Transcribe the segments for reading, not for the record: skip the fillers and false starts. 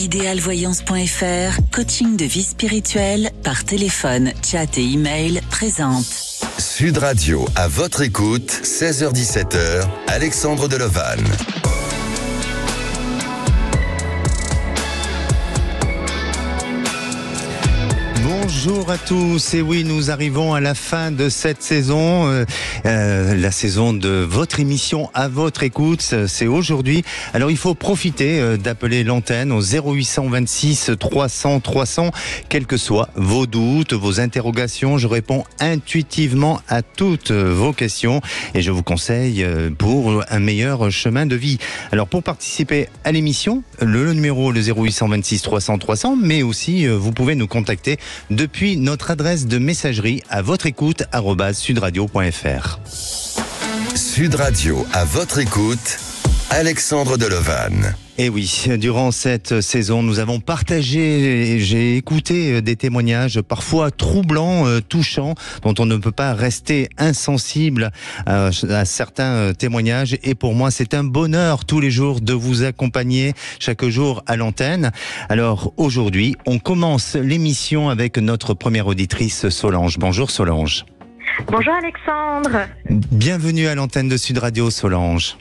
Idealvoyance.fr, coaching de vie spirituelle par téléphone, chat et email présente. Sud Radio, à votre écoute, 16h-17h, Alexandre Delovan. Bonjour à tous, et oui, nous arrivons à la fin de cette saison, la saison de votre émission à votre écoute, c'est aujourd'hui. Alors il faut profiter d'appeler l'antenne au 0826 300 300, quels que soient vos doutes, vos interrogations, je réponds intuitivement à toutes vos questions et je vous conseille pour un meilleur chemin de vie. Alors pour participer à l'émission, le numéro le 0826 300 300, mais aussi vous pouvez nous contacter depuis notre adresse de messagerie à votre écoute @sudradio.fr. Sud Radio, à votre écoute, Alexandre Delovan. Et oui, durant cette saison, nous avons partagé, j'ai écouté des témoignages parfois troublants, touchants, dont on ne peut pas rester insensible à certains témoignages. Et pour moi, c'est un bonheur tous les jours de vous accompagner chaque jour à l'antenne. Alors aujourd'hui, on commence l'émission avec notre première auditrice Solange. Bonjour Solange. Bonjour Alexandre. Bienvenue à l'antenne de Sud Radio, Solange.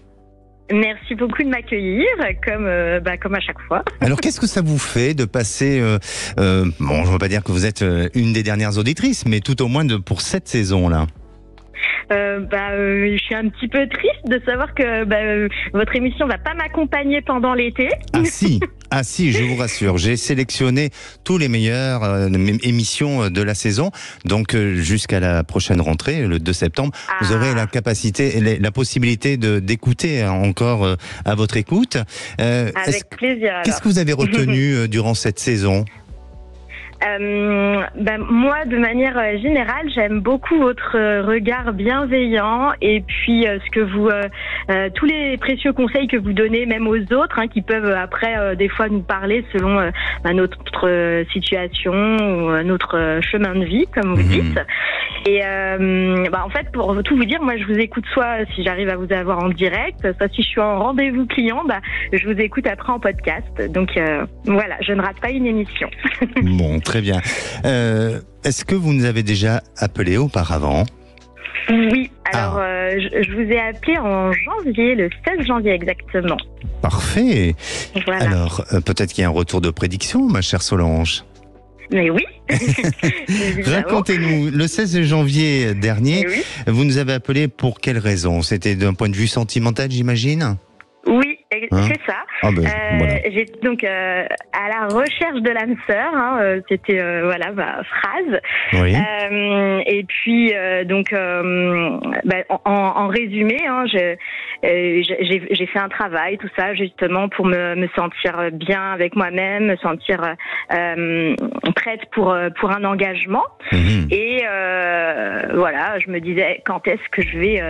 Merci beaucoup de m'accueillir, comme à chaque fois. Alors, qu'est-ce que ça vous fait de passer, bon, je ne veux pas dire que vous êtes une des dernières auditrices, mais tout au moins pour cette saison-là? Je suis un petit peu triste de savoir que votre émission va pas m'accompagner pendant l'été. Ah si, je vous rassure, j'ai sélectionné tous les meilleures émissions de la saison, donc jusqu'à la prochaine rentrée, le 2 septembre, vous aurez la capacité, la possibilité d'écouter encore à votre écoute. Avec plaisir. Qu'est-ce que vous avez retenu durant cette saison ? Moi, de manière générale, j'aime beaucoup votre regard bienveillant et puis ce que vous, tous les précieux conseils que vous donnez, même aux autres, qui peuvent après des fois nous parler selon notre situation ou notre chemin de vie, comme vous dites. Et en fait, pour tout vous dire, moi, je vous écoute soit si j'arrive à vous avoir en direct, soit si je suis en rendez-vous client, je vous écoute après en podcast. Donc voilà, je ne rate pas une émission. Bon, très bien. Est-ce que vous nous avez déjà appelé auparavant ? Oui, alors je vous ai appelé en janvier, le 16 janvier exactement. Parfait. Voilà. Alors, peut-être qu'il y a un retour de prédiction, ma chère Solange. Mais oui. Racontez-nous, le 16 janvier dernier, oui. Vous nous avez appelé pour quelle raison ? C'était d'un point de vue sentimental, j'imagine ? Oui, c'est ça. Voilà. J'ai donc à la recherche de l'âme sœur, c'était ma phrase. Oui. Et puis en résumé, j'ai fait un travail, tout ça, justement pour me sentir bien avec moi-même, me sentir prête pour un engagement. Et je me disais quand est-ce que je vais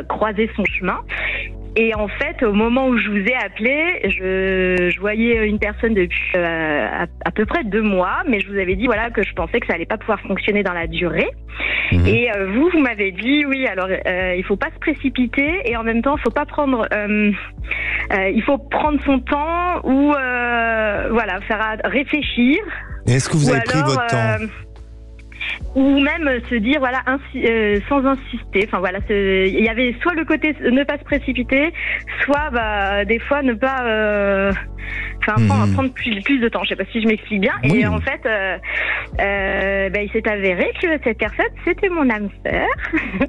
croiser son chemin. Et en fait, au moment où je vous ai appelé, je voyais une personne depuis à peu près 2 mois, mais je vous avais dit que je pensais que ça allait pas pouvoir fonctionner dans la durée. Et vous m'avez dit oui. Alors il faut pas se précipiter et en même temps, faut pas prendre. Il faut prendre son temps ou faire réfléchir. Et est-ce que vous avez pris votre temps ? Ou même se dire sans insister. Il y avait soit le côté ne pas se précipiter, soit des fois ne pas prendre plus de temps. Je sais pas si je m'explique bien. Oui. Et en fait, il s'est avéré que cette personne, c'était mon âme sœur.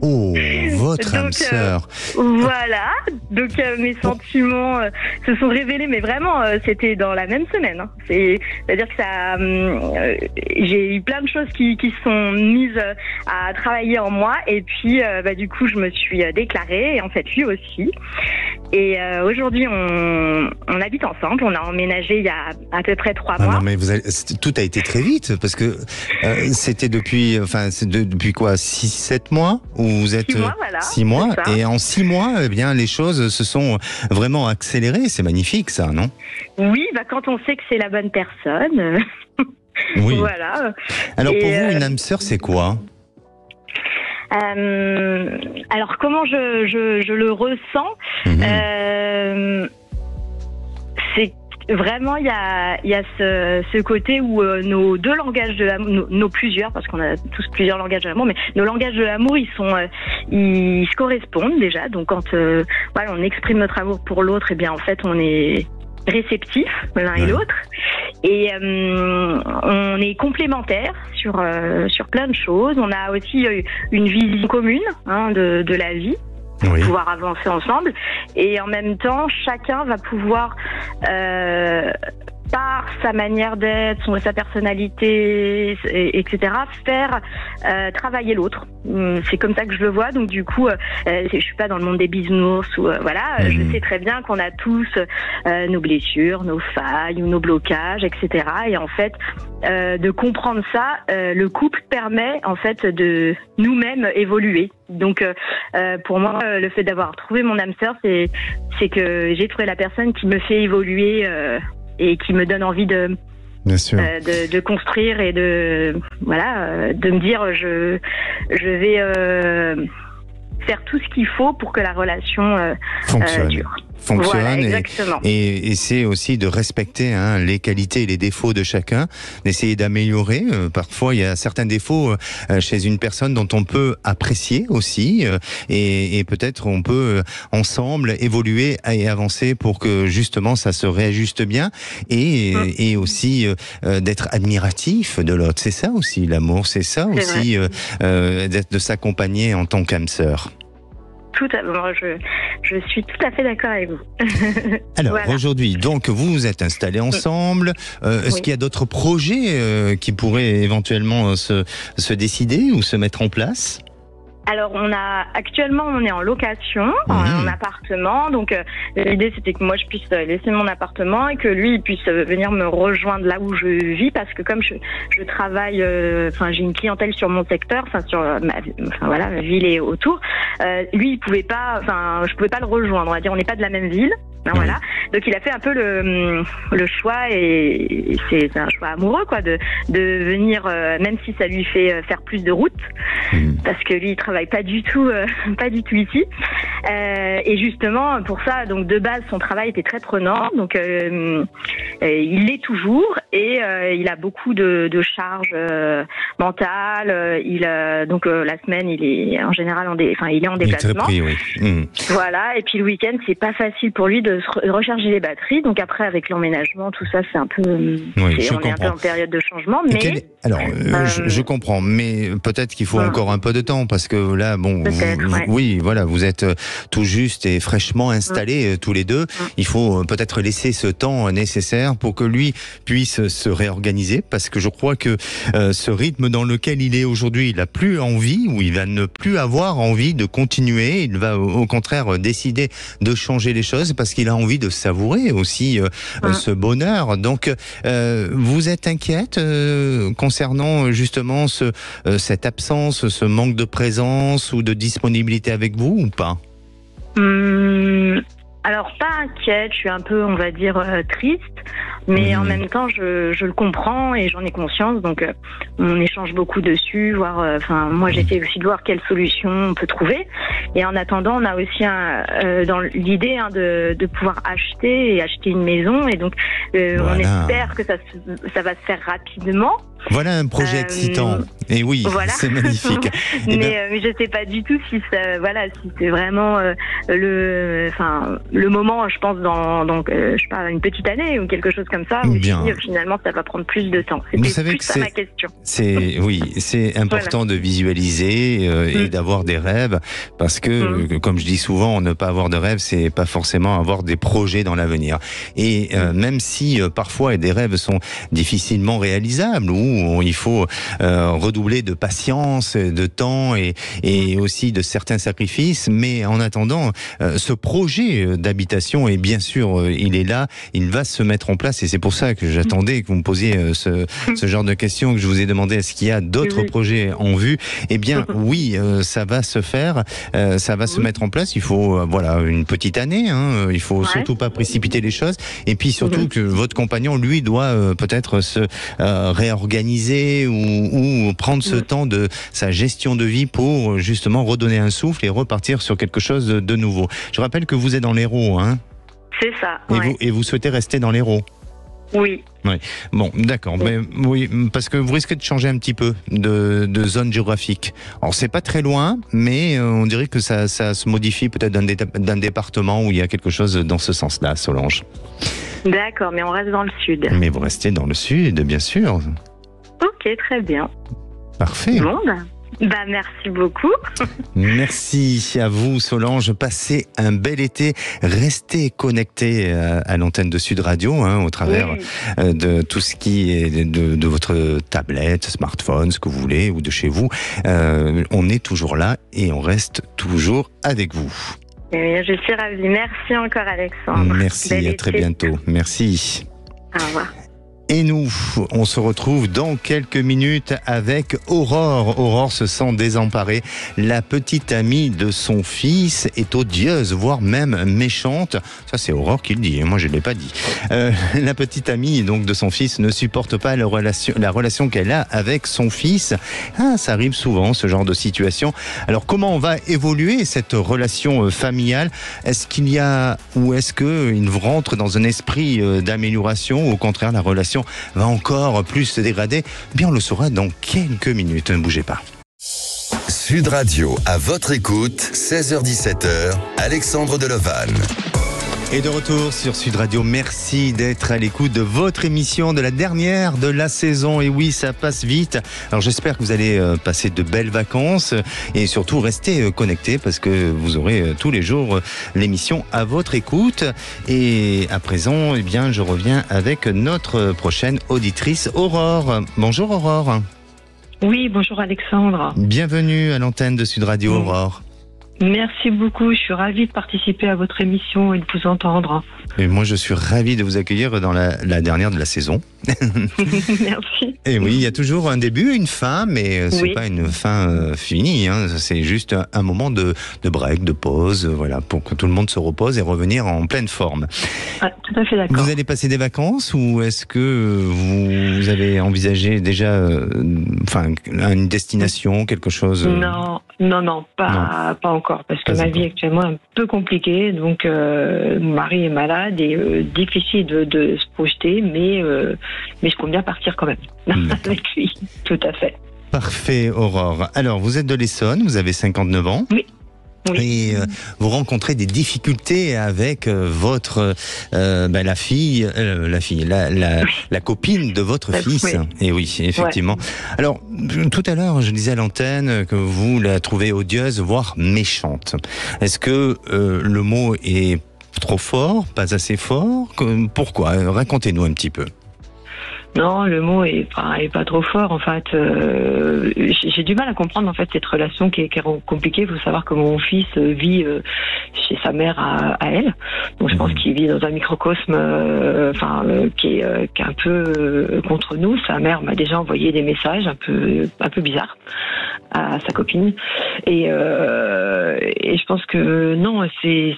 Oh, votre âme sœur. Voilà. Donc mes sentiments se sont révélés, mais vraiment, c'était dans la même semaine. C'est-à-dire que ça, j'ai eu plein de choses qui sont mises à travailler en moi, et puis du coup, je me suis déclarée, et en fait, lui aussi. Et aujourd'hui, on habite ensemble. On a emménagé il y a à peu près 3 mois. Non, mais tout a été très vite parce que c'était depuis quoi, 6-7 mois où vous êtes 6 mois, voilà. 6 mois, et en 6 mois, les choses se sont vraiment accélérées. C'est magnifique, ça, non ? Oui, quand on sait que c'est la bonne personne. Oui. Voilà. Alors pour vous, une âme sœur, c'est quoi ? Alors comment je le ressens, c'est vraiment, il y a ce côté où nos deux langages de l'amour, nos plusieurs, parce qu'on a tous plusieurs langages de l'amour, mais nos langages de l'amour, ils se correspondent déjà. Donc quand voilà, on exprime notre amour pour l'autre, et bien en fait, on est réceptifs l'un et l'autre, et on est complémentaires sur plein de choses. On a aussi une vision commune de la vie. Pour pouvoir avancer ensemble, et en même temps chacun va pouvoir par sa manière d'être, sa personnalité, etc., faire travailler l'autre. C'est comme ça que je le vois. Donc du coup, je suis pas dans le monde des bisounours ou voilà. Je sais très bien qu'on a tous nos blessures, nos failles ou nos blocages, etc. Et en fait, de comprendre ça, le couple permet en fait de nous-mêmes évoluer. Donc pour moi, le fait d'avoir trouvé mon âme sœur, c'est que j'ai trouvé la personne qui me fait évoluer et qui me donne envie de construire et de me dire je vais faire tout ce qu'il faut pour que la relation dure. Fonctionne, voilà, exactement. Et c'est aussi de respecter les qualités et les défauts de chacun, d'essayer d'améliorer. Parfois, il y a certains défauts chez une personne dont on peut apprécier aussi, et peut-être on peut ensemble évoluer et avancer pour que justement ça se réajuste bien, et aussi d'être admiratif de l'autre. C'est ça aussi l'amour, c'est ça aussi de s'accompagner en tant qu'âme sœur. Tout à fait, je suis tout à fait d'accord avec vous. Alors aujourd'hui, donc vous vous êtes installés ensemble. Est-ce qu'il y a d'autres projets qui pourraient éventuellement se décider ou se mettre en place ? Alors actuellement on est en location, en appartement, donc l'idée c'était que moi je puisse laisser mon appartement et que lui il puisse venir me rejoindre là où je vis, parce que comme je travaille, j'ai une clientèle sur mon secteur, sur ma ville et autour, lui il pouvait pas, je pouvais pas le rejoindre, on va dire, on n'est pas de la même ville. Voilà. Donc il a fait un peu le choix, et c'est un choix amoureux de venir, même si ça lui fait faire plus de route, parce que lui il travaille pas du tout ici, et justement pour ça, donc de base son travail était très prenant, donc il l'est toujours, et il a beaucoup de charges mentales. Donc la semaine il est en général il est en déplacement. Il est très pris, Voilà, et puis le week-end c'est pas facile pour lui de recharger les batteries. Donc après, avec l'emménagement, tout ça, c'est un peu... on est un peu en période de changement. Mais je comprends, mais peut-être qu'il faut encore un peu de temps, parce que là, vous êtes tout juste et fraîchement installés tous les deux. Il faut peut-être laisser ce temps nécessaire pour que lui puisse se réorganiser, parce que je crois que ce rythme dans lequel il est aujourd'hui, il n'a plus envie, ou il va ne plus avoir envie de continuer. Il va au contraire décider de changer les choses, parce qu'il a envie de savourer aussi ce bonheur. Donc, vous êtes inquiète concernant justement cette absence, ce manque de présence ou de disponibilité avec vous, ou pas ? Alors, pas inquiète, je suis un peu, on va dire, triste, mais en même temps, je le comprends et j'en ai conscience, donc on échange beaucoup dessus, moi j'essaie aussi de voir quelle solution on peut trouver, et en attendant, on a aussi dans l'idée de pouvoir acheter une maison, et donc on espère que ça va se faire rapidement. Voilà un projet excitant. Et oui, c'est magnifique. Mais je sais pas du tout si c'est vraiment le moment, je pense, dans je sais pas, une petite année ou quelque chose comme ça, ou si finalement ça va prendre plus de temps. C'était plus ça ma question. C'est important de visualiser et d'avoir des rêves, parce que, comme je dis souvent, ne pas avoir de rêves, c'est pas forcément avoir des projets dans l'avenir. Et même si parfois des rêves sont difficilement réalisables, où il faut redoubler de patience, de temps et aussi de certains sacrifices, mais en attendant, ce projet d'habitation, et bien sûr, il est là, il va se mettre en place, et c'est pour ça que j'attendais que vous me posiez ce genre de questions, que je vous ai demandé est-ce qu'il y a d'autres projets en vue. Eh bien, oui, ça va se faire, ça va se mettre en place. Il faut, une petite année, il faut surtout pas précipiter les choses, et puis surtout que votre compagnon, lui, doit peut-être se réorganiser ou prendre ce temps de sa gestion de vie pour justement redonner un souffle et repartir sur quelque chose de nouveau. Je rappelle que vous êtes dans l'Hérault, C'est ça. Et vous souhaitez rester dans l'Hérault. Oui. Oui. Bon, d'accord. Mais oui, parce que vous risquez de changer un petit peu de zone géographique. Alors, c'est pas très loin, mais on dirait que ça se modifie peut-être d'un département où il y a quelque chose dans ce sens-là, Solange. D'accord, mais on reste dans le sud. Mais vous restez dans le sud, bien sûr. Ok, très bien. Parfait. Bon, merci beaucoup. Merci à vous, Solange. Passez un bel été. Restez connectés à l'antenne de Sud Radio, au travers de tout ce qui est de votre tablette, smartphone, ce que vous voulez, ou de chez vous. On est toujours là et on reste toujours avec vous. Je suis ravie. Merci encore, Alexandre. Merci, à très bientôt. Merci. Au revoir. Et nous, on se retrouve dans quelques minutes avec Aurore. Aurore se sent désemparée. La petite amie de son fils est odieuse, voire même méchante. Ça, c'est Aurore qui le dit, moi je ne l'ai pas dit. La petite amie donc de son fils ne supporte pas la relation qu'elle a avec son fils. Ça arrive souvent, ce genre de situation. Alors, comment on va évoluer cette relation familiale? Est-ce qu'il y a, ou est-ce qu'il rentre dans un esprit d'amélioration, ou au contraire, la relation va encore plus se dégrader? Bien, on le saura dans quelques minutes. Ne bougez pas. Sud Radio, à votre écoute, 16h-17h, Alexandre Delevanne. Et de retour sur Sud Radio, merci d'être à l'écoute de votre émission, de la dernière de la saison. Et oui, ça passe vite. Alors j'espère que vous allez passer de belles vacances et surtout rester connectés parce que vous aurez tous les jours l'émission à votre écoute. Et à présent, eh bien, je reviens avec notre prochaine auditrice, Aurore. Bonjour Aurore. Oui, bonjour Alexandre. Bienvenue à l'antenne de Sud Radio, Aurore. Merci beaucoup, je suis ravie de participer à votre émission et de vous entendre. Et moi, je suis ravi de vous accueillir dans la dernière de la saison. Merci. Et oui, il y a toujours un début, une fin, mais c'est Oui. pas une fin finie. C'est juste un moment de break, de pause, voilà, pour que tout le monde se repose et revenir en pleine forme. Ah, tout à fait d'accord. Vous allez passer des vacances ou est-ce que vous avez envisagé déjà une destination, quelque chose Non, pas encore, parce que Pas ma encore. vie actuellement est un peu compliquée, donc mon mari est malade et difficile de se projeter, mais je compte bien partir quand même avec lui, tout à fait. Parfait, Aurore. Alors, vous êtes de l'Essonne, vous avez 59 ans. Oui. Et vous rencontrez des difficultés avec votre la copine de votre fils. Oui. Et oui, effectivement. Ouais. Alors, tout à l'heure, je disais à l'antenne que vous la trouvez odieuse, voire méchante. Est-ce que le mot est trop fort, pas assez fort? Pourquoi? Racontez-nous un petit peu. Non, le mot est pas trop fort. En fait, j'ai du mal à comprendre en fait cette relation qui est compliquée. Il faut savoir que mon fils vit chez sa mère à elle. Donc je pense qu'il vit dans un microcosme, qui est un peu contre nous. Sa mère m'a déjà envoyé des messages un peu bizarres à sa copine. Et je pense que non, c'est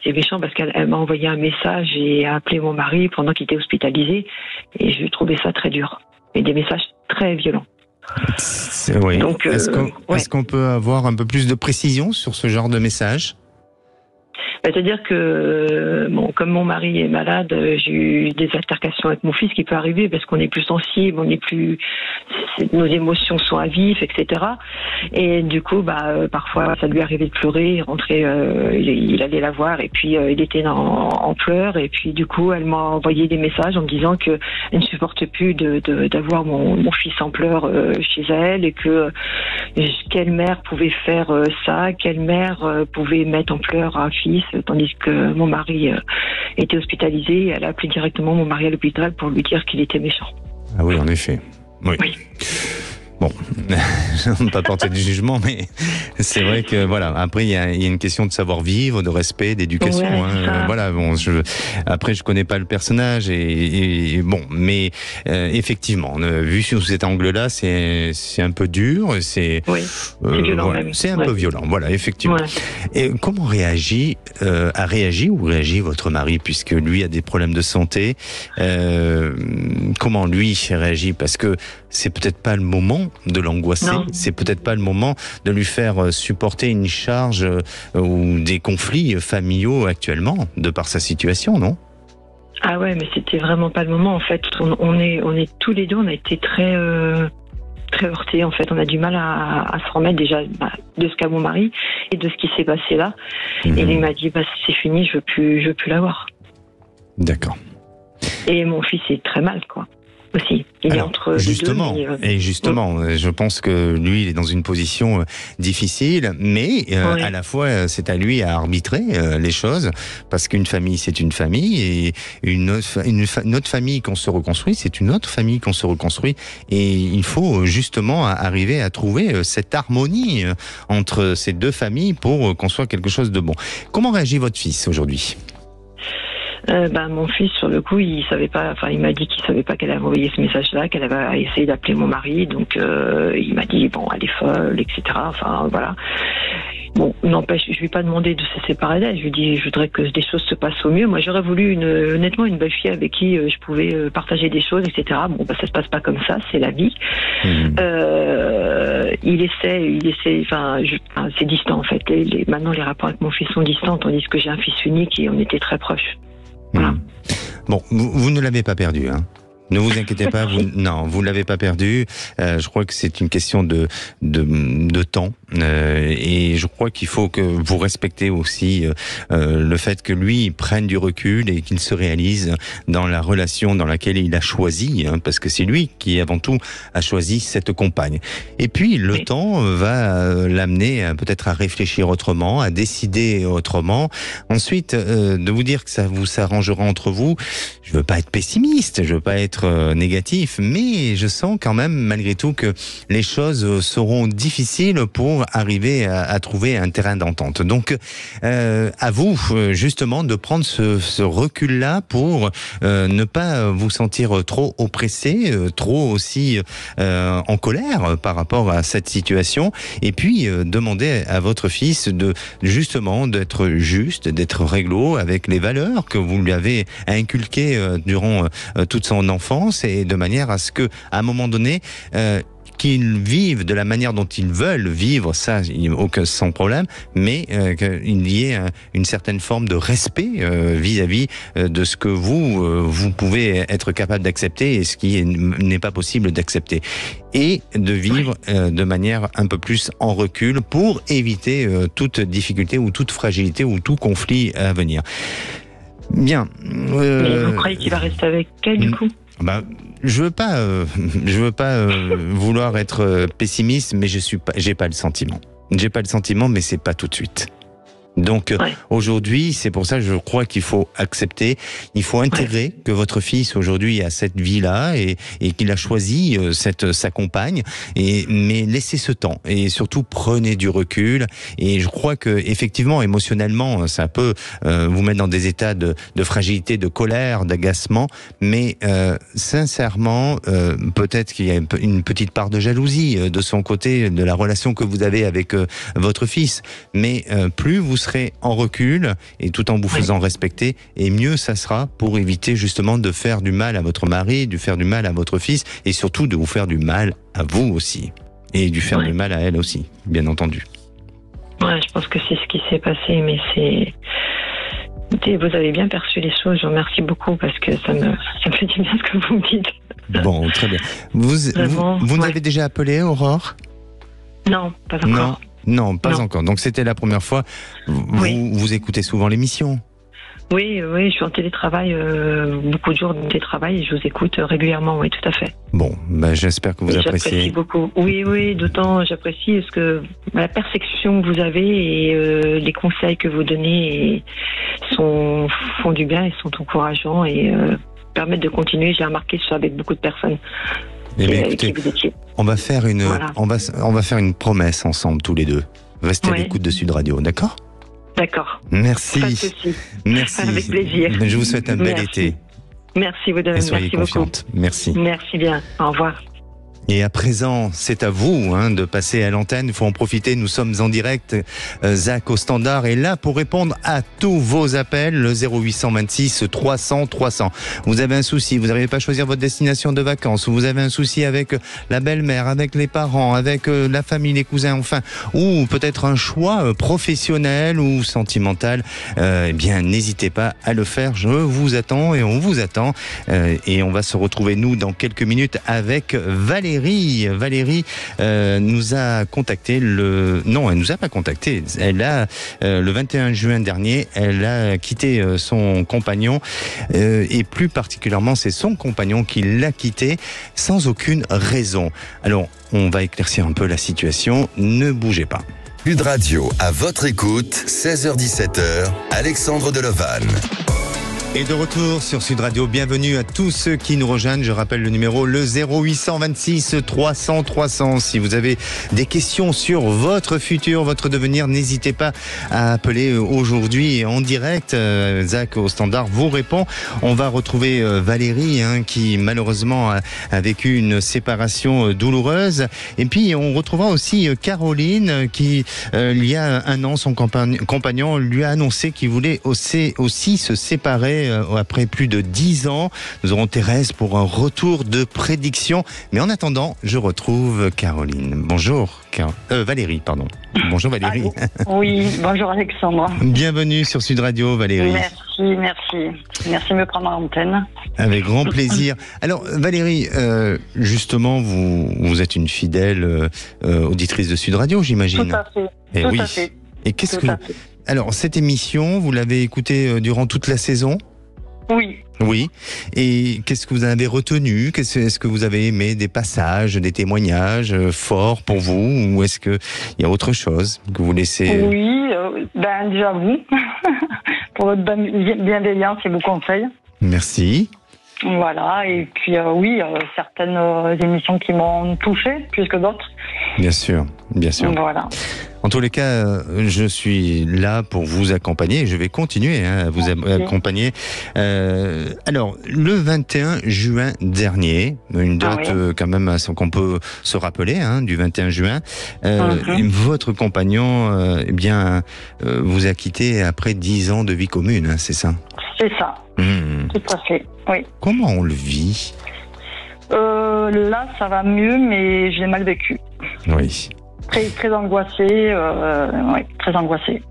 méchant parce qu'elle m'a envoyé un message et a appelé mon mari pendant qu'il était hospitalisé. Et je trouvais ça très dur. Et des messages très violents. Oui. Donc, est-ce qu'on peut avoir un peu plus de précision sur ce genre de message? C'est-à-dire que, comme mon mari est malade, j'ai eu des altercations avec mon fils qui peut arriver parce qu'on est plus sensible, nos émotions sont à vif, etc. Et du coup, parfois, ça lui arrivait de pleurer, il rentrait, il allait la voir et puis il était en pleurs et puis du coup, elle m'a envoyé des messages en me disant que elle ne supporte plus d'avoir mon fils en pleurs chez elle et que quelle mère pouvait faire ça, quelle mère pouvait mettre en pleurs un fils, tandis que mon mari était hospitalisé. Elle a appelé directement mon mari à l'hôpital pour lui dire qu'il était méchant. Ah oui, en effet. Oui. Bon, je ne veux pas porter de jugement, mais c'est vrai que voilà. Après, il y a une question de savoir-vivre, de respect, d'éducation. Ouais, voilà. Bon, après, je connais pas le personnage et bon, mais effectivement, vu sous cet angle-là, c'est un peu dur. C'est violent voilà, même. c'est un peu violent. Voilà, effectivement. Ouais. Et comment réagit votre mari, puisque lui a des problèmes de santé? Comment lui réagit? Parce que c'est peut-être pas le moment de l'angoisser, c'est peut-être pas le moment de lui faire supporter une charge ou des conflits familiaux actuellement, de par sa situation, non? Ah ouais, mais c'était vraiment pas le moment. En fait, on est tous les deux, on a été très heurtés. En fait, on a du mal à se remettre déjà de ce qu'a mon mari et de ce qui s'est passé là. Et il m'a dit, c'est fini, je veux plus l'avoir. D'accord. Et mon fils est très mal, quoi. Aussi. Il est entre justement, les deux. Et justement, je pense que lui, il est dans une position difficile, mais à la fois, c'est à lui à arbitrer les choses, parce qu'une famille, c'est une famille, et une autre famille qu'on se reconstruit, c'est une autre famille qu'on se reconstruit, et il faut justement arriver à trouver cette harmonie entre ces deux familles pour construire quelque chose de bon. Comment réagit votre fils aujourd'hui ? Mon fils, sur le coup, il savait pas. Enfin, il m'a dit qu'il savait pas qu'elle avait envoyé ce message-là, qu'elle avait essayé d'appeler mon mari. Donc, il m'a dit bon, elle est folle, etc. Enfin, voilà. Bon, n'empêche, je lui ai pas demandé de se séparer d'elle. Je lui ai dit, je voudrais que des choses se passent au mieux. Moi, j'aurais voulu honnêtement une belle fille avec qui je pouvais partager des choses, etc. Bon, ça se passe pas comme ça, c'est la vie. Il essaie. Enfin, c'est distant en fait. Maintenant, les rapports avec mon fils sont distants, tandis que j'ai un fils unique et on était très proches. Voilà. Bon, vous ne l'avez pas perdu, hein. Ne vous inquiétez pas, vous ne l'avez pas perdu. Je crois que c'est une question de temps, et je crois qu'il faut que vous respectez aussi le fait que lui prenne du recul et qu'il se réalise dans la relation dans laquelle il a choisi, hein, parce que c'est lui qui avant tout a choisi cette compagne. Et puis le temps va l'amener peut-être à réfléchir autrement, à décider autrement. Ensuite, de vous dire que ça vous s'arrangera entre vous. Je veux pas être pessimiste, je veux pas être négatif, mais je sens quand même malgré tout que les choses seront difficiles pour arriver à trouver un terrain d'entente. Donc à vous justement de prendre ce recul-là pour ne pas vous sentir trop oppressé, trop aussi en colère par rapport à cette situation, et puis demander à votre fils justement d'être juste, d'être réglo avec les valeurs que vous lui avez inculquées durant toute son enfance, et de manière à ce que, à un moment donné, qu'ils vivent de la manière dont ils veulent vivre, ça, sans problème, mais qu'il y ait une certaine forme de respect vis-à-vis de ce que vous pouvez être capable d'accepter et ce qui n'est pas possible d'accepter. Et de vivre de manière un peu plus en recul pour éviter toute difficulté ou toute fragilité ou tout conflit à venir. Bien. Mais vous croyez qu'il va rester avec elle, du coup ? Je veux pas vouloir être pessimiste, mais j'ai pas le sentiment. J'ai pas le sentiment, mais c'est pas tout de suite. Donc aujourd'hui, c'est pour ça que je crois qu'il faut accepter, il faut intégrer que votre fils aujourd'hui a cette vie-là et qu'il a choisi sa compagne, mais laissez ce temps et surtout prenez du recul. Et je crois que effectivement, émotionnellement, ça peut vous mettre dans des états de fragilité, de colère, d'agacement, mais sincèrement, peut-être qu'il y a une petite part de jalousie de son côté, de la relation que vous avez avec votre fils, mais plus vous serez en recul et tout en vous faisant respecter, et mieux ça sera pour éviter justement de faire du mal à votre mari, de faire du mal à votre fils, et surtout de vous faire du mal à vous aussi, et du faire du mal à elle aussi, bien entendu. Ouais, je pense que c'est ce qui s'est passé, mais c'est... Écoutez, vous avez bien perçu les choses, je vous remercie beaucoup parce que ça me fait du bien ce que vous me dites. Bon, très bien. Vous n'avez déjà appelé Aurore ? Non, pas encore. Non, pas encore. Donc c'était la première fois. Vous écoutez souvent l'émission ? Oui, je suis en télétravail, beaucoup de jours de télétravail, et je vous écoute régulièrement, oui, tout à fait. Bon, j'espère que vous appréciez. J'apprécie beaucoup. Oui, d'autant j'apprécie parce que la perception que vous avez et les conseils que vous donnez font du bien et sont encourageants et permettent de continuer. J'ai remarqué que je suis avec beaucoup de personnes. Eh bien, écoutez, on va faire on va faire une promesse ensemble tous les deux. Restez à l'écoute de Sud Radio, d'accord ? D'accord. Merci. Pas de souci. Merci. Avec plaisir. Je vous souhaite un bel été. Merci, vous de même. Et soyez Merci confiante. beaucoup. Merci. Merci bien. Au revoir. Et à présent, c'est à vous de passer à l'antenne. Il faut en profiter. Nous sommes en direct. Zach au standard est là pour répondre à tous vos appels. Le 0826 300 300. Vous avez un souci, vous n'arrivez pas à choisir votre destination de vacances, ou vous avez un souci avec la belle-mère, avec les parents, avec la famille, les cousins, enfin, ou peut-être un choix professionnel ou sentimental. Eh bien, n'hésitez pas à le faire. Je vous attends et on vous attend. Et on va se retrouver, nous, dans quelques minutes avec Valérie. Valérie nous a contacté Non, elle nous a pas contacté. Elle a, le 21 juin dernier, elle a quitté son compagnon et plus particulièrement, c'est son compagnon qui l'a quitté sans aucune raison. Alors, on va éclaircir un peu la situation. Ne bougez pas. Sud Radio, à votre écoute, 16h-17h, Alexandre Delovanne. Et de retour sur Sud Radio, bienvenue à tous ceux qui nous rejoignent. Je rappelle le numéro, le 0826 300 300. Si vous avez des questions sur votre futur, votre devenir, n'hésitez pas à appeler aujourd'hui en direct. Zach au standard vous répond. On va retrouver Valérie qui malheureusement a vécu une séparation douloureuse. Et puis on retrouvera aussi Caroline qui, il y a un an, son compagnon lui a annoncé qu'il voulait aussi se séparer après plus de 10 ans. Nous aurons Thérèse pour un retour de prédiction. Mais en attendant, je retrouve Caroline. Bonjour, Valérie, pardon. Bonjour Valérie. Oui, bonjour Alexandre. Bienvenue sur Sud Radio, Valérie. Merci de me prendre en antenne. Avec grand plaisir. Alors Valérie, justement, vous êtes une fidèle auditrice de Sud Radio, j'imagine. Tout à fait. Et tout oui. à fait. Et qu'est-ce que... Alors, cette émission, vous l'avez écoutée durant toute la saison ? Oui. Oui. Et qu'est-ce que vous en avez retenu ? Est-ce que vous avez aimé des passages, des témoignages forts pour vous ? Ou est-ce qu'il y a autre chose que vous laissez ? Oui, déjà vous, pour votre bienveillance et vos conseils. Merci. Voilà, et puis certaines émissions qui m'ont touchée plus que d'autres. Bien sûr, bien sûr. Voilà. En tous les cas, je suis là pour vous accompagner et je vais continuer à vous accompagner. Alors, le 21 juin dernier, une date quand même qu'on peut se rappeler, du 21 juin, votre compagnon vous a quitté après 10 ans de vie commune, c'est ça ? C'est ça, tout à fait, oui. Comment on le vit ? Là, ça va mieux, mais j'ai mal vécu. Oui. Très angoissée, très angoissée.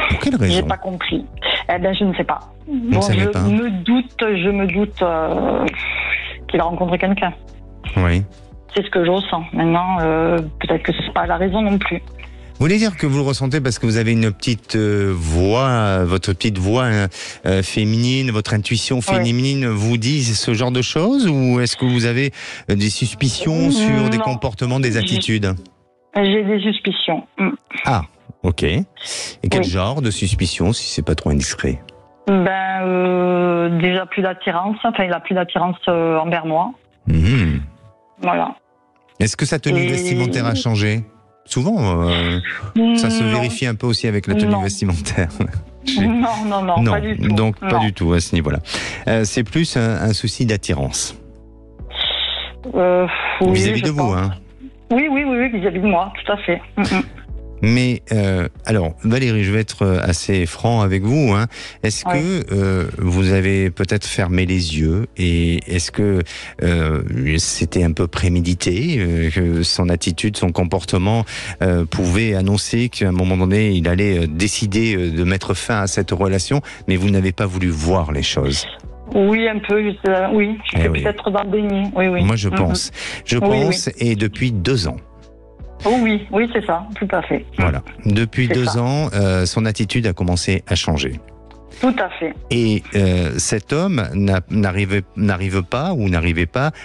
Pour quelle raison ? J'ai pas compris. Je ne sais pas. Je me doute qu'il a rencontré quelqu'un. Oui. C'est ce que je ressens. Maintenant, peut-être que c'est pas la raison non plus. Vous voulez dire que vous le ressentez parce que vous avez une petite voix, votre petite voix féminine, votre intuition féminine vous dit ce genre de choses, ou est-ce que vous avez des suspicions sur des comportements, des attitudes ? J'ai des suspicions. Ah, ok. Et quel genre de suspicions, si c'est pas trop indiscret ? Déjà plus d'attirance. Enfin, il a plus d'attirance envers moi. Voilà. Est-ce que sa tenue vestimentaire a changé ? Souvent, ça se vérifie un peu aussi avec la tenue vestimentaire. Non, pas du tout. Donc, pas du tout à ce niveau-là. C'est plus un souci d'attirance. Vis-à-vis de vous, Oui, vis-à-vis de moi, tout à fait. Mais, alors, Valérie, je vais être assez franc avec vous. Est-ce que vous avez peut-être fermé les yeux et est-ce que c'était un peu prémédité, que son attitude, son comportement pouvait annoncer qu'à un moment donné, il allait décider de mettre fin à cette relation, mais vous n'avez pas voulu voir les choses ? Oui, un peu, j'étais peut-être dans le déni. Oui. Moi, je pense. Et depuis 2 ans. Oh oui, c'est ça, tout à fait. Voilà. Depuis 2 ans, son attitude a commencé à changer. Tout à fait. Et cet homme n'arrivait pas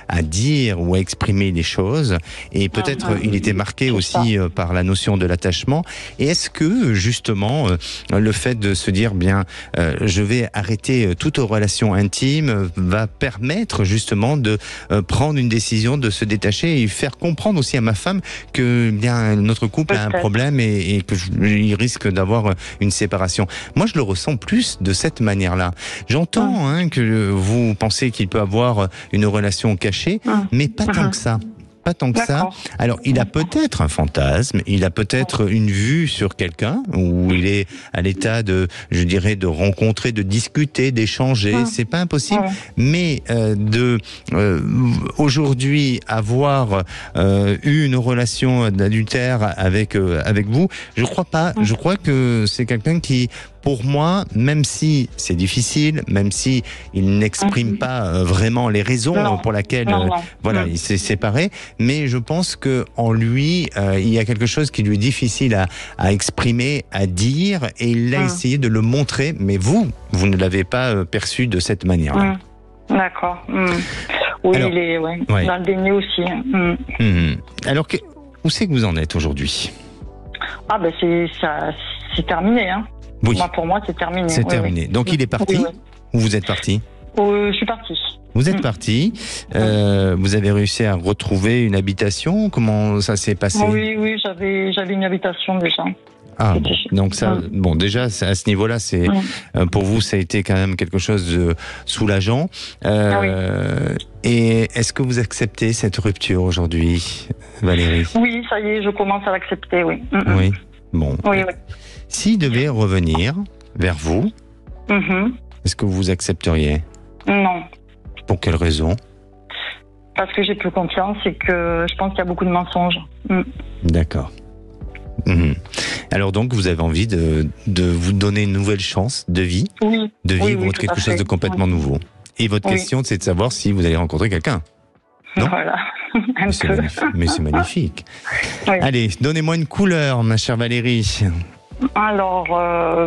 à dire ou à exprimer les choses. Et peut-être il était marqué aussi par la notion de l'attachement. Et est-ce que justement le fait de se dire je vais arrêter toute relation intime va permettre justement de prendre une décision de se détacher et faire comprendre aussi à ma femme que notre couple a un problème et qu'il risque d'avoir une séparation. Moi, je le ressens plus de cette manière-là. J'entends que vous pensez qu'il peut avoir une relation cachée, mais pas tant que ça. pas tant que ça. Alors, il a peut-être un fantasme, il a peut-être une vue sur quelqu'un, où il est à l'état de, je dirais, de rencontrer, de discuter, d'échanger. C'est pas impossible, mais aujourd'hui avoir eu une relation d'adultère avec vous, je crois pas. Je crois que c'est quelqu'un qui, pour moi, même si c'est difficile, même si il n'exprime pas vraiment les raisons pour lesquelles il s'est séparé, mais je pense que en lui, il y a quelque chose qui lui est difficile à exprimer, à dire, et il a essayé de le montrer, mais vous ne l'avez pas perçu de cette manière-là. D'accord. Oui, alors, il est dans le déni aussi. Alors, où c'est que vous en êtes aujourd'hui? Ah ben c'est terminé. Hein. Oui. Moi, pour moi, c'est terminé. C'est terminé. Donc, il est parti ou vous êtes parti? Je suis partie. Vous êtes parti. Vous avez réussi à retrouver une habitation. Comment ça s'est passé? Oui, j'avais une habitation déjà. Ah, bon. Donc ça, déjà à ce niveau-là, c'est pour vous, ça a été quand même quelque chose de soulageant. Et est-ce que vous acceptez cette rupture aujourd'hui, Valérie? Oui, ça y est, je commence à l'accepter. Oui. Oui. Bon. Oui. S'il devait revenir vers vous, est-ce que vous accepteriez? Non. Pour quelle raison? Parce que j'ai plus confiance et que je pense qu'il y a beaucoup de mensonges. D'accord. Alors donc, vous avez envie de vous donner une nouvelle chance de vie, de vivre quelque chose de complètement nouveau. Et votre question, c'est de savoir si vous allez rencontrer quelqu'un. Non? Voilà. Mais c'est magnifique. Allez, donnez-moi une couleur, ma chère Valérie. Alors,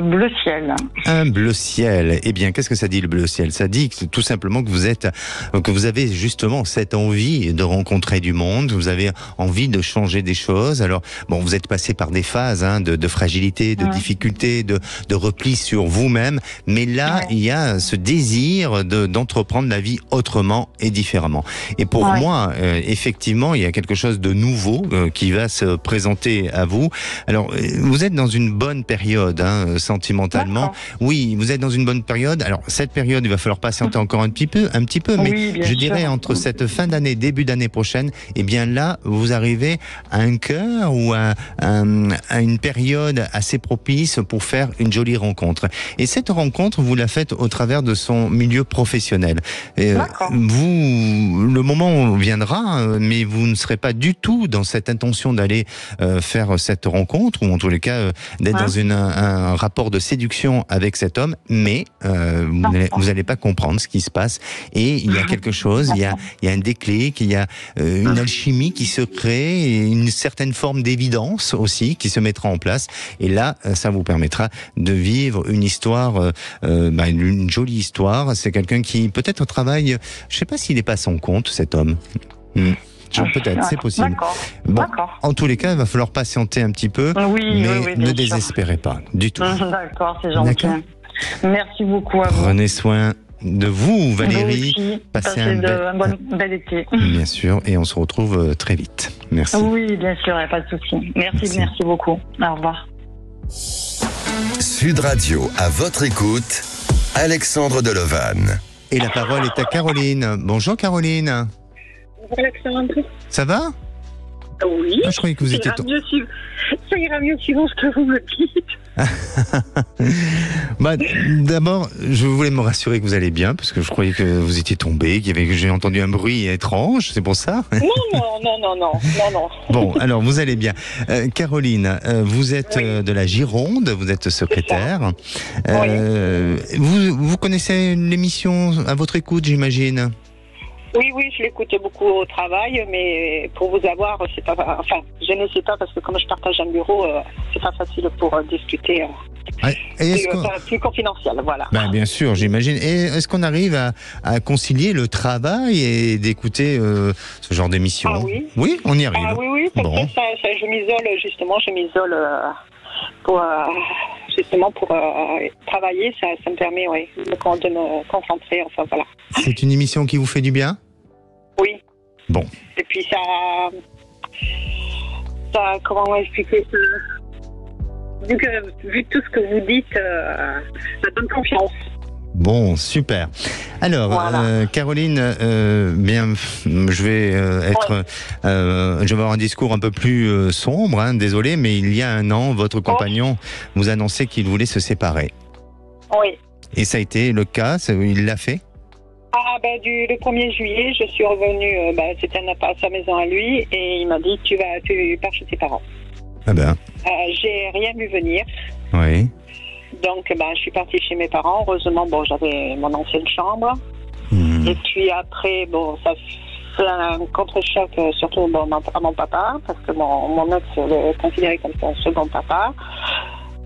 bleu ciel. Un bleu ciel. Eh bien, qu'est-ce que ça dit, le bleu ciel? Ça dit que, tout simplement que vous avez justement cette envie de rencontrer du monde, vous avez envie de changer des choses. Alors, vous êtes passé par des phases de fragilité, de difficulté, de repli sur vous-même, mais là, il y a ce désir d'entreprendre la vie autrement et différemment. Et pour moi, effectivement, il y a quelque chose de nouveau qui va se présenter à vous. Alors, vous êtes dans une bonne période, sentimentalement. Oui, vous êtes dans une bonne période. Alors, cette période, il va falloir patienter encore un petit peu, mais je dirais entre cette fin d'année, début d'année prochaine, eh bien là, vous arrivez à un cœur ou à une période assez propice pour faire une jolie rencontre. Et cette rencontre, vous la faites au travers de son milieu professionnel. Le moment viendra, mais vous ne serez pas du tout dans cette intention d'aller faire cette rencontre, ou en tous les cas, d'être dans un rapport de séduction avec cet homme, mais vous n'allez pas comprendre ce qui se passe. Et il y a quelque chose, il y a un déclic, il y a une alchimie qui se crée, et une certaine forme d'évidence aussi qui se mettra en place. Et là, ça vous permettra de vivre une histoire, une jolie histoire. C'est quelqu'un qui peut-être travaille, je ne sais pas s'il n'est pas à son compte, cet homme. Peut-être, c'est possible. D'accord. En tous les cas, il va falloir patienter un petit peu, mais ne désespérez pas du tout. D'accord, c'est gentil. Merci beaucoup à vous. Prenez soin de vous, Valérie. Passez un bel été. Bien sûr, et on se retrouve très vite. Merci. Oui, bien sûr, il n'y a pas de souci. Merci beaucoup. Au revoir. Sud Radio, à votre écoute, Alexandre Delovan. Et la parole est à Caroline. Bonjour Caroline. Alexandre. Ça va? Oui. Je croyais que vous étiez... Ça ira mieux suivant ce que vous me dites. D'abord, je voulais me rassurer que vous allez bien, parce que je croyais que vous étiez tombé, j'ai entendu un bruit étrange, c'est pour ça? Non. Bon, alors vous allez bien. Caroline, vous êtes de la Gironde, vous êtes secrétaire. Vous connaissez l'émission À votre écoute, j'imagine? Oui, je l'écoute beaucoup au travail, mais pour vous avoir, c'est pas, je ne sais pas parce que comme je partage un bureau, c'est pas facile pour discuter. Plus confidentiel, voilà. Bien sûr, j'imagine. Et est-ce qu'on arrive à concilier le travail et d'écouter ce genre d'émission? Oui, on y arrive. Oui. Je m'isole pour travailler, ça me permet de me concentrer, voilà. C'est une émission qui vous fait du bien? Oui. Bon. Et puis ça comment expliquer ça? Vu tout ce que vous dites, ça donne confiance. Bon, super. Alors, voilà. Caroline, bien, je vais avoir un discours un peu plus sombre, hein, désolé, mais il y a un an, votre compagnon vous annonçait qu'il voulait se séparer. Oui. Et ça a été le cas, il l'a fait? Le 1er juillet, je suis revenue, c'était à sa maison à lui, et il m'a dit, tu pars chez tes parents. Ah ben. J'ai rien vu venir. Oui. Donc, je suis partie chez mes parents. Heureusement, j'avais mon ancienne chambre. Et puis après, ça fait un contre-choc, surtout à mon papa, parce que mon ex le considérait comme son second papa.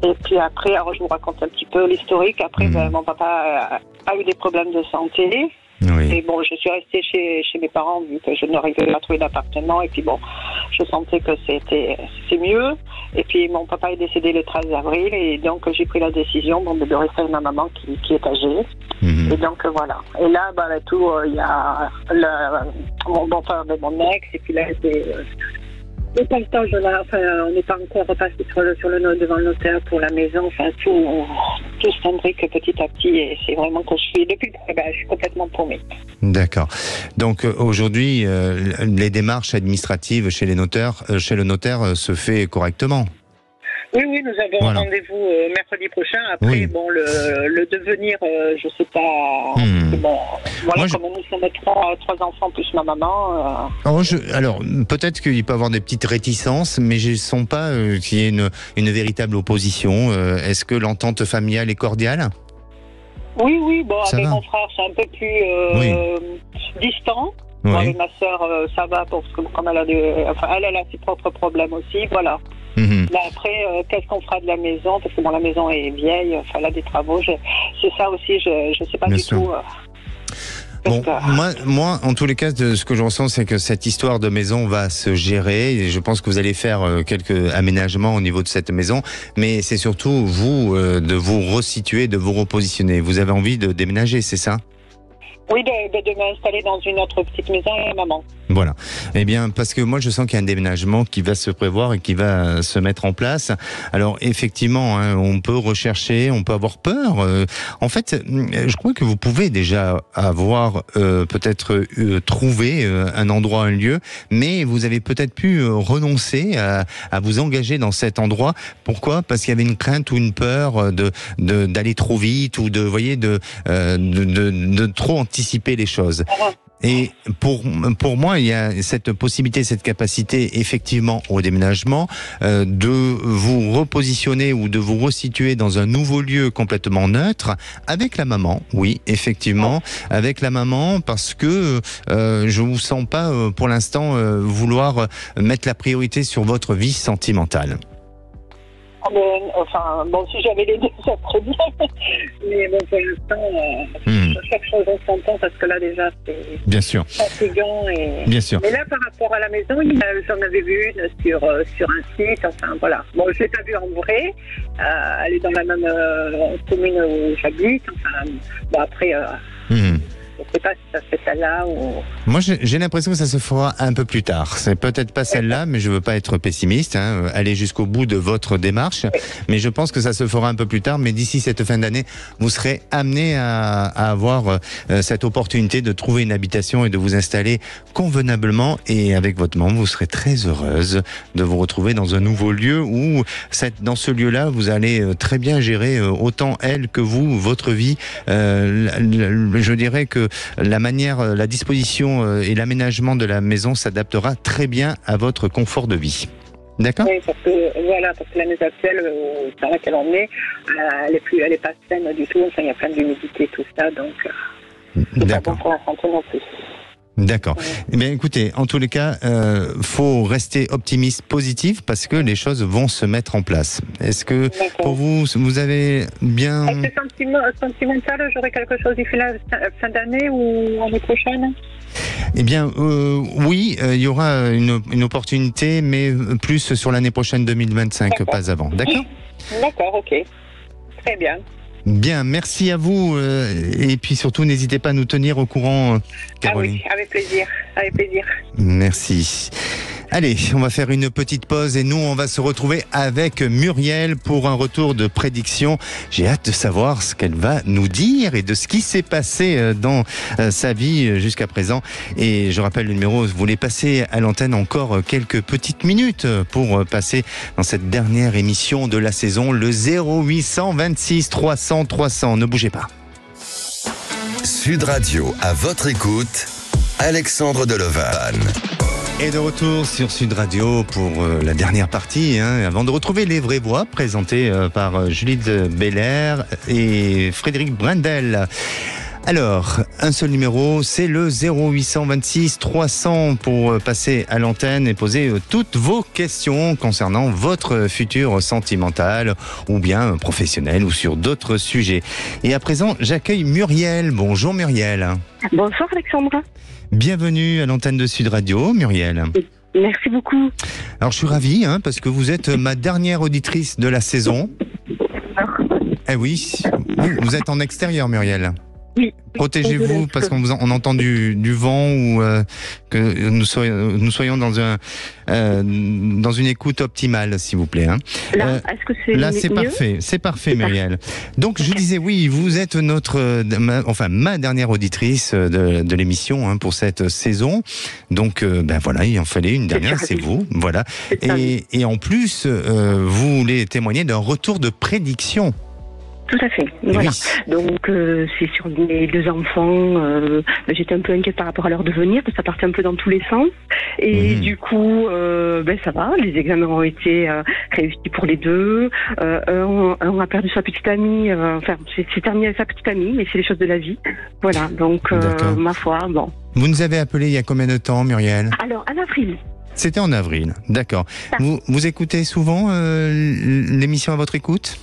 Et puis après, alors je vous raconte un petit peu l'historique. Après, mon papa a eu des problèmes de santé. Oui. Et je suis restée chez mes parents vu que je n'arrivais pas à trouver d'appartement. Et puis je sentais que c'est mieux. Et puis mon papa est décédé le 13 avril. Et donc j'ai pris la décision de rester avec ma maman qui est âgée. Et donc voilà. Et là, il y a mon beau-père de mon ex. Et puis là, le partage, on n'est pas encore repassé devant le notaire pour la maison. Enfin, tout s'imbrique petit à petit, et c'est vraiment que je suis complètement paumée. D'accord. Donc aujourd'hui, les démarches administratives chez le notaire se fait correctement. Oui, nous avons un rendez-vous mercredi prochain. Après, le devenir, je sais pas. Comme nous sommes trois enfants plus ma maman. Alors, peut-être qu'il peut y avoir des petites réticences, mais je ne sens pas qu'il y ait une véritable opposition. Est-ce que l'entente familiale est cordiale ? Oui. Avec mon frère, c'est un peu plus distant. Oui. Avec ma sœur, ça va, parce que comme elle a ses propres problèmes aussi, voilà. Mais après, qu'est-ce qu'on fera de la maison? Parce que la maison est vieille, elle a des travaux. C'est ça aussi, je ne sais pas tout. Bon, moi, en tous les cas, de ce que je ressens, c'est que cette histoire de maison va se gérer. Et je pense que vous allez faire quelques aménagements au niveau de cette maison. Mais c'est surtout, vous, de vous resituer, de vous repositionner. Vous avez envie de déménager, c'est ça ? Oui, de m'installer dans une autre petite maison avec maman. Voilà. Eh bien, parce que moi, je sens qu'il y a un déménagement qui va se prévoir et qui va se mettre en place. Alors, effectivement, on peut rechercher, on peut avoir peur. En fait, je crois que vous pouvez déjà avoir peut-être trouvé un endroit, un lieu, mais vous avez peut-être pu renoncer à vous engager dans cet endroit. Pourquoi ? Parce qu'il y avait une crainte ou une peur d'aller trop vite ou de trop anticiper les choses. Et pour moi, il y a cette possibilité, cette capacité, effectivement, au déménagement, de vous repositionner ou de vous resituer dans un nouveau lieu complètement neutre, avec la maman. Oui, effectivement, avec la maman, parce que je vous sens pas, pour l'instant, vouloir mettre la priorité sur votre vie sentimentale. Si j'avais les deux, ça serait bien. Mais pour l'instant, chaque chose on s'entend, parce que là, déjà, c'est fatigant. Bien sûr. Mais là, par rapport à la maison, j'en avais vu une sur un site. Bon, je ne l'ai pas vue en vrai. Elle est dans la même commune où j'habite. Après... Je ne sais pas si ça se fait celle-là ou... Moi, j'ai l'impression que ça se fera un peu plus tard. C'est peut-être pas celle-là, mais je veux pas être pessimiste. Aller jusqu'au bout de votre démarche. Mais je pense que ça se fera un peu plus tard. Mais d'ici cette fin d'année, vous serez amené à avoir cette opportunité de trouver une habitation et de vous installer convenablement. Et avec votre maman, vous serez très heureuse de vous retrouver dans un nouveau lieu où, dans ce lieu-là, vous allez très bien gérer autant elle que vous, votre vie. Je dirais que la disposition et l'aménagement de la maison s'adaptera très bien à votre confort de vie. D'accord ? Oui, parce que la maison actuelle, dans laquelle on est, elle est pas saine du tout. Il y a plein d'humidité, tout ça, donc c'est pas bon pour la santé non plus. D'accord. Eh bien, écoutez, en tous les cas, faut rester optimiste, positif, parce que les choses vont se mettre en place. Est-ce que pour vous avez bien... Est-ce que sentimental, j'aurai quelque chose d'ici la fin d'année ou l'année prochaine ? Eh bien, oui, il y aura une opportunité, mais plus sur l'année prochaine 2025, pas avant. D'accord ? D'accord, ok. Très bien. Bien, merci à vous et puis surtout n'hésitez pas à nous tenir au courant, Caroline. Ah oui, avec plaisir, avec plaisir. Merci. Allez, on va faire une petite pause et nous, on va se retrouver avec Muriel pour un retour de prédiction. J'ai hâte de savoir ce qu'elle va nous dire et de ce qui s'est passé dans sa vie jusqu'à présent. Et je rappelle le numéro, vous voulez passer à l'antenne encore quelques petites minutes pour passer dans cette dernière émission de la saison, le 0826 300 300. Ne bougez pas. Sud Radio, à votre écoute, Alexandre Delovan. Et de retour sur Sud Radio pour la dernière partie, avant de retrouver les vraies voix présentées par Judith Belair et Frédéric Brendel. Alors, un seul numéro, c'est le 0826 300 pour passer à l'antenne et poser toutes vos questions concernant votre futur sentimental ou bien professionnel ou sur d'autres sujets. Et à présent, j'accueille Muriel. Bonjour Muriel. Bonsoir Alexandre. Bienvenue à l'antenne de Sud Radio, Muriel. Merci beaucoup. Alors je suis ravi parce que vous êtes ma dernière auditrice de la saison. Eh oui, vous êtes en extérieur Muriel. Oui. Protégez-vous parce qu'on entend du vent ou que nous soyons dans une écoute optimale, s'il vous plaît. Là, est-ce que c'est là, c'est mieux? parfait, c'est parfait, Muriel. Donc, je disais oui, vous êtes ma dernière auditrice de l'émission pour cette saison. Donc, voilà, il en fallait une dernière, c'est vous, voilà. Et en plus, vous voulez témoigner d'un retour de prédiction. Tout à fait. Voilà. Oui. Donc c'est sur mes deux enfants. J'étais un peu inquiète par rapport à leur devenir, parce que ça partait un peu dans tous les sens. Et du coup, ça va. Les examens ont été réussis pour les deux. Un a perdu sa petite amie. C'est terminé avec sa petite amie, mais c'est les choses de la vie. Voilà. Donc ma foi, bon. Vous nous avez appelé il y a combien de temps, Muriel? Alors en avril. C'était en avril, d'accord. Vous écoutez souvent l'émission à votre écoute?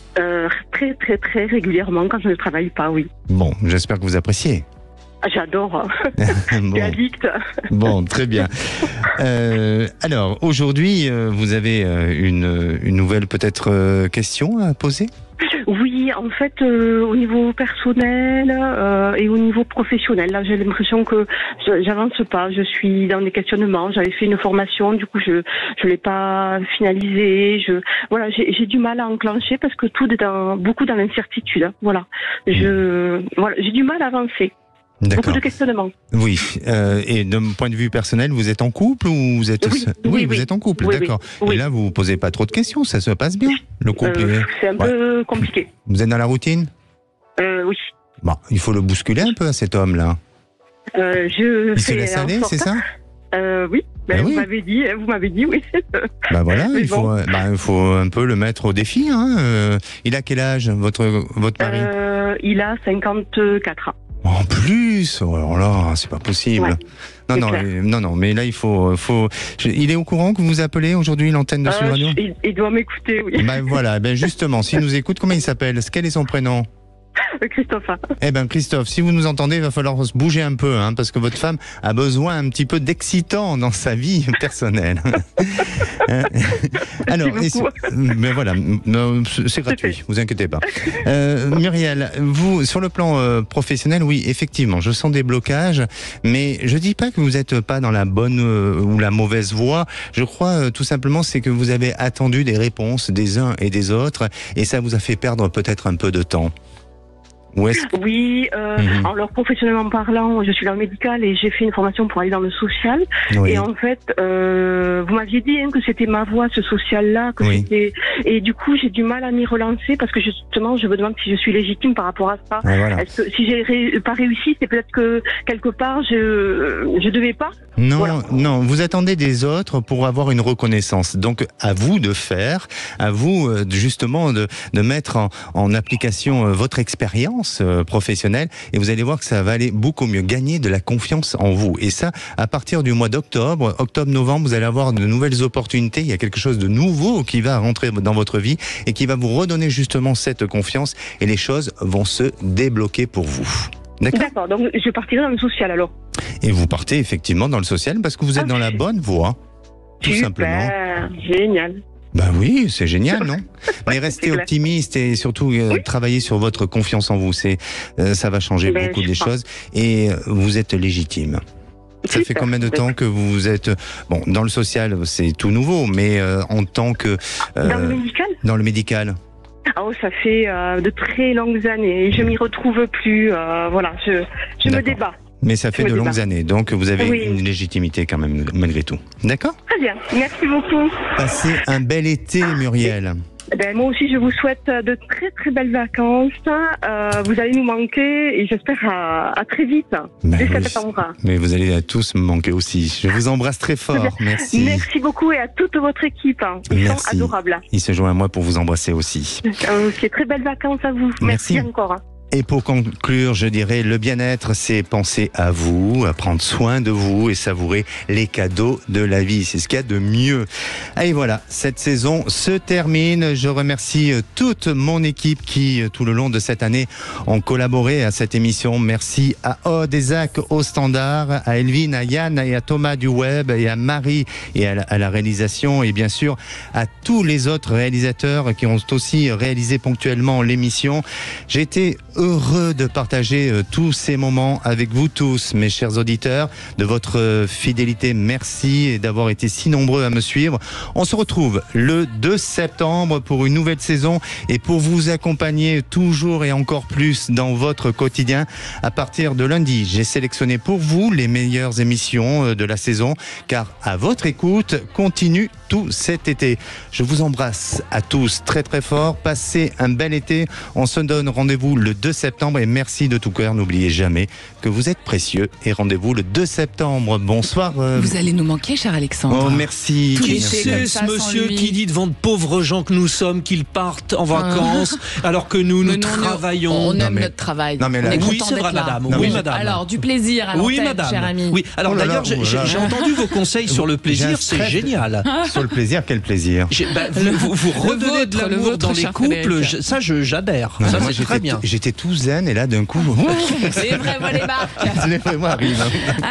Très, très, très régulièrement quand je ne travaille pas, oui. Bon, j'espère que vous appréciez. J'adore. Je suis addict. Bon, très bien. Alors, aujourd'hui, vous avez une nouvelle peut-être question à poser? Oui, en fait, au niveau personnel et au niveau professionnel, là, j'ai l'impression que j'avance pas. Je suis dans des questionnements. J'avais fait une formation, du coup, je l'ai pas finalisée. J'ai du mal à enclencher parce que tout est beaucoup dans l'incertitude. Voilà, j'ai du mal à avancer. Beaucoup de questionnements. Oui. Et d'un point de vue personnel, vous êtes en couple ou vous êtes... Oui, vous êtes en couple, d'accord. Oui. Et là, vous ne posez pas trop de questions, ça se passe bien, le couple c'est un peu compliqué. Vous êtes dans la routine? Oui. Bon, il faut le bousculer un peu à cet homme-là. Il se laisse aller, c'est ça? Oui. Vous m'avez dit, oui. Voilà, il faut un peu le mettre au défi. Il a quel âge, votre mari? Il a 54 ans. En plus, alors là, c'est pas possible. Ouais, non, mais là, il faut. Il est au courant que vous appelez aujourd'hui l'antenne de Sud Radio? Il doit m'écouter, oui. Voilà, justement, s'il nous écoute, comment il s'appelle? Quel est son prénom? Christophe. Christophe, si vous nous entendez, il va falloir se bouger un peu, parce que votre femme a besoin un petit peu d'excitant dans sa vie personnelle. Alors, mais voilà, c'est gratuit, vous inquiétez pas. Muriel, vous, sur le plan professionnel, oui, effectivement, je sens des blocages, mais je dis pas que vous n'êtes pas dans la bonne ou la mauvaise voie. Je crois tout simplement, c'est que vous avez attendu des réponses des uns et des autres, et ça vous a fait perdre peut-être un peu de temps. Oui, alors professionnellement parlant, je suis dans le médical et j'ai fait une formation pour aller dans le social. Oui. Et en fait, vous m'aviez dit que c'était ma voie, ce social-là, et du coup j'ai du mal à m'y relancer parce que justement je me demande si je suis légitime par rapport à ça. Voilà. Est-ce que si j'ai pas réussi, c'est peut-être que quelque part je devais pas. Non, vous attendez des autres pour avoir une reconnaissance. Donc à vous de faire, à vous justement de mettre en application votre expérience professionnelle, et vous allez voir que ça va aller beaucoup mieux, gagner de la confiance en vous. Et ça, à partir du mois d'octobre, octobre-novembre, vous allez avoir de nouvelles opportunités. Il y a quelque chose de nouveau qui va rentrer dans votre vie et qui va vous redonner justement cette confiance, et les choses vont se débloquer pour vous. D'accord, donc je partirai dans le social alors. Et vous partez effectivement dans le social parce que vous êtes dans la bonne voie, tout simplement. Génial. Oui, c'est génial, non? Mais restez optimiste et surtout travaillez sur votre confiance en vous. Ça va changer beaucoup des choses, et vous êtes légitime. Ça fait combien de temps que vous êtes... Bon, dans le social, c'est tout nouveau, mais en tant que... dans le médical ? Dans le médical. Oh, ça fait de très longues années. Je m'y retrouve plus. Voilà, je me débat. Mais ça fait de longues années, donc vous avez une légitimité quand même, malgré tout. D'accord ? Très bien, merci beaucoup. Passez un bel été, Muriel. Moi aussi, je vous souhaite de très très belles vacances. Vous allez nous manquer et j'espère à très vite, dès septembre. Mais vous allez tous me manquer aussi. Je vous embrasse très fort. Merci. Merci beaucoup et à toute votre équipe. Ils sont adorables. Il se joint à moi pour vous embrasser aussi. Ok, très belles vacances à vous. Merci encore. Et pour conclure, je dirais, le bien-être, c'est penser à vous, à prendre soin de vous et savourer les cadeaux de la vie. C'est ce qu'il y a de mieux. Et voilà, cette saison se termine. Je remercie toute mon équipe qui, tout le long de cette année, ont collaboré à cette émission. Merci à Aude et Zach au standard, à Elvin, à Yann et à Thomas du web et à Marie et à la réalisation et bien sûr à tous les autres réalisateurs qui ont aussi réalisé ponctuellement l'émission. J'ai été heureux de partager tous ces moments avec vous tous, mes chers auditeurs, de votre fidélité. Merci et d'avoir été si nombreux à me suivre. On se retrouve le 2 septembre pour une nouvelle saison et pour vous accompagner toujours et encore plus dans votre quotidien. À partir de lundi, j'ai sélectionné pour vous les meilleures émissions de la saison, car à votre écoute continue tout cet été. Je vous embrasse à tous très très fort. Passez un bel été. On se donne rendez-vous le 2 septembre et merci de tout cœur. N'oubliez jamais que vous êtes précieux et rendez-vous le 2 septembre. Bonsoir. Vous allez nous manquer, cher Alexandre. Oh, merci. Qui c'est ce monsieur qui dit devant de pauvres gens que nous sommes qu'ils partent en vacances alors que nous travaillons. On aime notre travail. Non, mais on est oui, c'est vrai, madame. Oui, madame. Alors, du plaisir à l'antenne, madame. cher ami. Oui, alors d'ailleurs, j'ai entendu vos conseils sur le plaisir, c'est génial. Sur le plaisir, quel plaisir. Vous redonnez de l'amour dans les couples, ça j'adhère. Ça c'est très bien. J'étais tout zen et là d'un coup... Les vrais voix débarquent. Les vrais mots arrivent.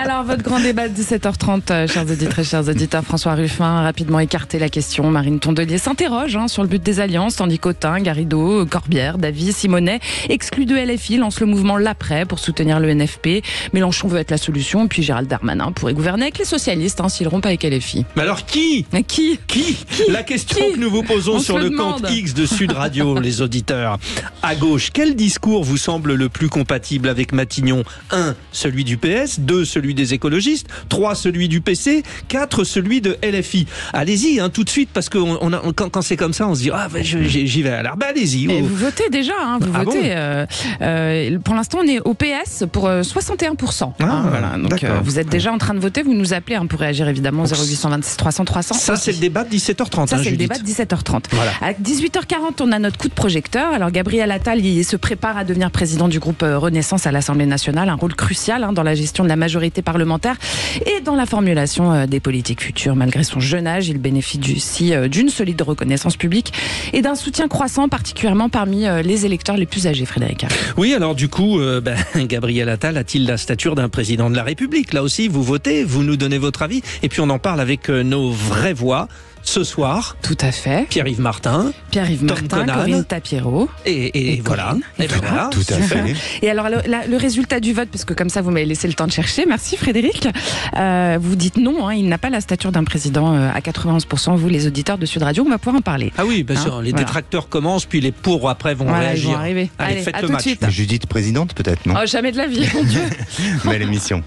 Alors, votre grand débat de 17h30, chers auditrices, chers auditeurs, François Ruffin a rapidement écarté la question. Marine Tondelier s'interroge sur le but des alliances, tandis qu'Autain, Garrido, Corbière, Davy, Simonet, exclus de LFI, lancent le mouvement l'après pour soutenir le NFP. Mélenchon veut être la solution, puis Gérald Darmanin pourrait gouverner avec les socialistes s'ils rompent avec LFI. Mais alors qui La question que nous vous posons sur le compte X de Sud Radio, les auditeurs. À gauche, quel discours vous semble le plus compatible avec Matignon ? 1, celui du PS, 2, celui des écologistes, 3, celui du PC, 4, celui de LFI. Allez-y, tout de suite, parce que quand c'est comme ça, on se dit j'y vais. Alors allez-y. Vous votez déjà, vous votez. Bon pour l'instant, on est au PS pour 61%. Voilà, donc vous êtes déjà en train de voter, vous nous appelez pour réagir évidemment 0826 300 300. Ça c'est le débat de 17h30. Ça c'est le débat de 17h30. Voilà. À 18h40, on a notre coup de projecteur. Alors Gabriel Attal, il se prépare à devenir président du groupe Renaissance à l'Assemblée nationale, un rôle crucial dans la gestion de la majorité parlementaire et dans la formulation des politiques futures. Malgré son jeune âge, il bénéficie d'une solide reconnaissance publique et d'un soutien croissant, particulièrement parmi les électeurs les plus âgés, Frédéric. Oui, alors du coup, Gabriel Attal a-t-il la stature d'un président de la République ? Là aussi, vous votez, vous nous donnez votre avis et puis on en parle avec nos vraies voix. Ce soir, tout à fait. Pierre-Yves Martin, Corinne Tapiero et voilà. Tout à fait. Et alors le résultat du vote, parce que comme ça vous m'avez laissé le temps de chercher, merci Frédéric, vous dites non, il n'a pas la stature d'un président à 91%, vous les auditeurs de Sud Radio, on va pouvoir en parler. Ah oui, bien sûr, les détracteurs commencent, puis les pour après vont réagir. Ils vont arriver. Allez, faites le match. Judith présidente peut-être, non ? Jamais de la vie, mon Dieu. Belle émission.